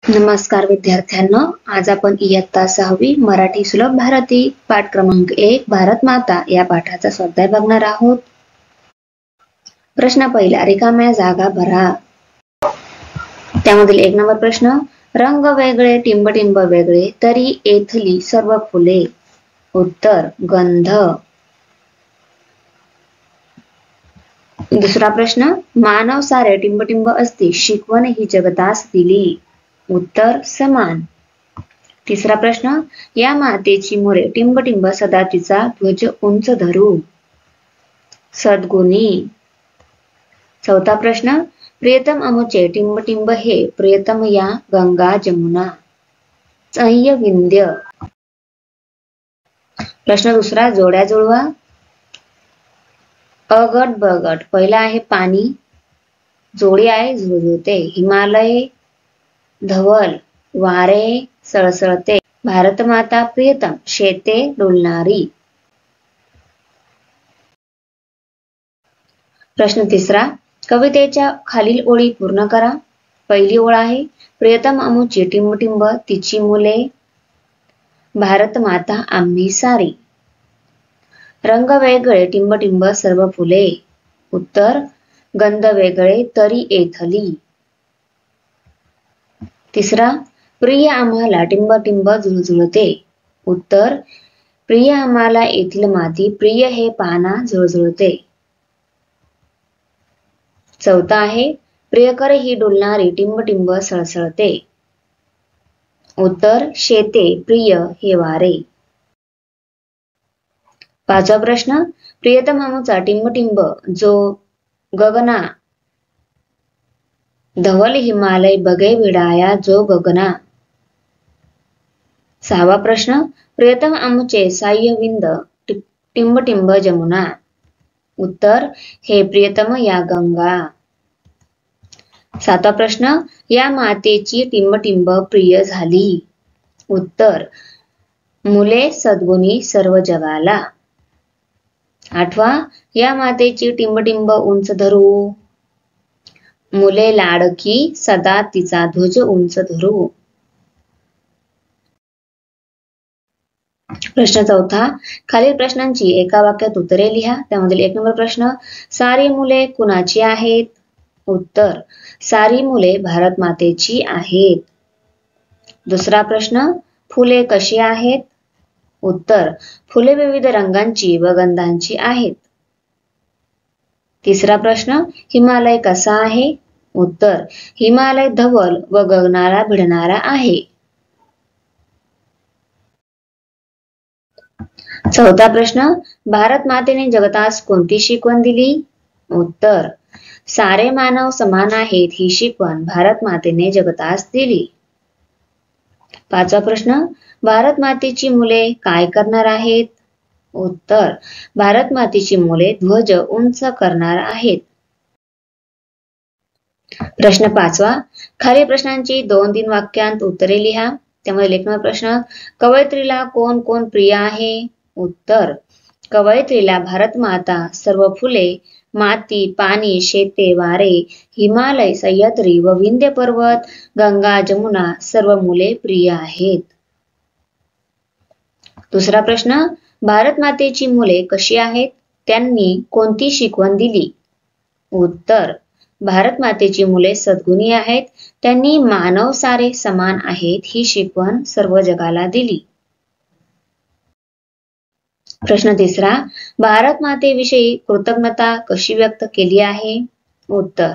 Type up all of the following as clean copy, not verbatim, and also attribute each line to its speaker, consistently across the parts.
Speaker 1: नमस्कार विद्यार्थ्यांनो, आज आपण इयत्ता 6वी मराठी सुलभ भारती पाठ क्रमांक 1 भारत माता या पाठाचा स्वाध्याय बघणार आहोत. प्रश्न पहिला, रिकाम्या जागा भरा. त्यामधील 1 नंबर प्रश्न, रंग वेगळे टिंबटिंब वेगळे तरी येथली सर्व फुले. उत्तर, गंध. दुसरा प्रश्न, मानव सारे टिंबटिंब असते शिकवण ही जगतास दिली. उत्तर, समान. तिसरा प्रश्न, या मातेची मुले टिंबटिंब सदा तिचा ध्वज उंच धरू. सद्गुणी. चौथा प्रश्न, प्रियतम अमुचे टिंबटिंब हे प्रियतम या गंगा जमुना. सह्य विंध्य. प्रश्न दुसरा, जोड्या जुळवा. अ गट ब गट. पहिला आहे पाणी, जोडी आहे झुळझुळते. हिमालय, धवल, वारे सळसळते. भारत माता प्रियतम, शेते डोलणारी. प्रश्न तिसरा, कवितेच्या खालील ओळी पूर्ण करा. पहिली ओळ आहे, प्रियतम अमुची टिंबटिंब तिची मुले. भारत माता आम्ही सारी. रंग वेगळे टिंबटिंब सर्व फुले. उत्तर, गंध वेगळे तरी येथली. तिसरा, प्रिय आम्हाला टिंबटिंब झुळझुळते. उत्तर, प्रिय आम्हाला येथील माती प्रिय हे पाना झुळझुळते. चौथा आहे, प्रियकर ही डोलणारी टिंबटिंब सळसळते. उत्तर, शेते प्रिय हे वारे. पाचवा प्रश्न, प्रियतम अमुचा टिंबटिंब जो गगना. धवल हिमालय बगे विडाया जो गगना. सहावा प्रश्न, प्रियतम अमुचे साह्यविंद टिंबटिंब जमुना. उत्तर, हे प्रियतम या गंगा. सातवा प्रश्न, या मातेची टिंबटिंब प्रिय झाली. उत्तर, मुले सद्गुणी सर्व जगाला. आठवा, या मातेची टिंबटिंब उंच धरू. मुले लाडकी सदा तिचा ध्वज उंच धरू. प्रश्न चौथा, खालील प्रश्नांची एका वाक्यात उत्तरे लिहा. त्यामधील 1 नंबर प्रश्न, सारी मुले कुणाची आहेत. उत्तर, सारी मुले भारत मातेची आहेत. दुसरा प्रश्न, फुले कशी आहेत. उत्तर, फुले विविध रंगांची व गंधांची आहेत. तिसरा प्रश्न, हिमालय कसा आहे. उत्तर, हिमालय धवल व गगनाला भिडणारा आहे. चौथा प्रश्न, भारत मातेने जगतास कोणती शिकवण दिली. उत्तर, सारे मानव समान आहेत ही शिकवण भारत मातेने जगतास दिली. पाचवा प्रश्न, भारत मातेची मुले काय करणार आहेत. उत्तर, भारत मातेची मुले ध्वज उंच करणार आहेत. प्रश्न पाचवा, खालील प्रश्नांची 2-3 वाक्यांत उत्तरे लिहा. त्यामध्ये 1 नंबर प्रश्न, कवयित्रीला कोण कोण प्रिय आहे. उत्तर, कवयित्रीला भारत माता, सर्व फुले, माती, पाणी, शेते, वारे, हिमालय, सह्याद्री व विंध्य पर्वत, गंगा, जमुना सर्व मुले प्रिय आहेत. दुसरा प्रश्न, भारत मातेची मुले कशी आहेत. त्यांनी कोणती शिकवण दिली. उत्तर, भारत मातेची मुले सद्गुणी आहेत. त्यांनी मानव सारे समान आहेत ही शिकवण सर्व जगाला दिली. प्रश्न तिसरा, भारत मातेविषयी कृतज्ञता कशी व्यक्त केली आहे. उत्तर,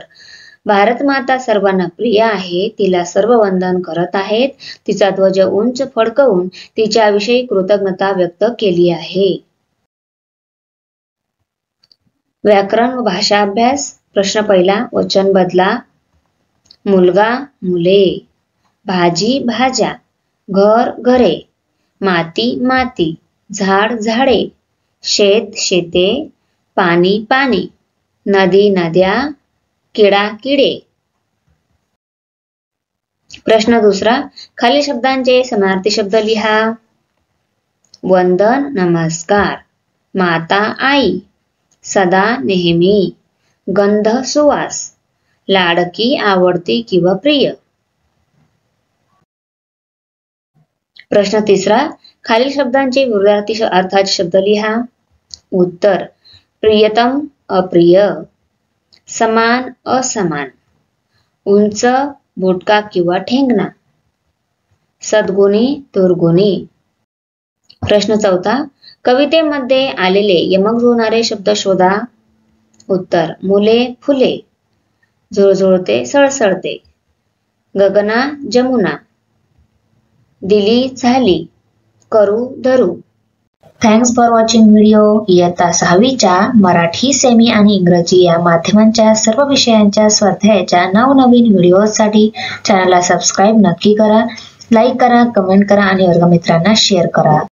Speaker 1: भारत माता सर्वांना प्रिय आहे. तिला सर्व वंदन करत आहेत. तिचा ध्वज उंच फडकवून तिच्याविषयी कृतज्ञता व्यक्त केली आहे. व्याकरण व भाषा अभ्यास. प्रश्न पहिला, वचन बदला. मुलगा मुले, भाजी भाज्या, घर घरे, माती माती, झाड झाडे, शेत शेते, पाणी पाणी, नदी नद्या, किडा किडे. प्रश्न दुसरा, खालील शब्दांचे समानार्थी शब्द लिहा. वंदन नमस्कार, माता आई, सदा नेहमी, गंध सुवास, लाडकी आवडती किंवा प्रिय. प्रश्न तिसरा, खालील शब्दांचे विरुद्धार्थी अर्थाचे शब्द लिहा. उत्तर, प्रियतम अप्रिय, समान असमान, उंच बुटका किंवा ठेंगणा, सद्गुणी दुर्गुणी. प्रश्न चौथा, कवितेमध्ये आलेले यमक जुळणारे शब्द शोधा. उत्तर, मुले फुले, झुळझुळते सळसळते, गगना जमुना, दिली झाली, करू धरू. Thanks for watching video. इयत्ता 6वीच्या मराठी, सेमी आणि इंग्रजी या माध्यमांच्या सर्व विषयांच्या स्वाध्यायाच्या नवनवीन व्हिडिओसाठी चॅनलला सबस्क्राईब नक्की करा. लाईक करा, कमेंट करा आणि वर्गमित्रांना शेअर करा.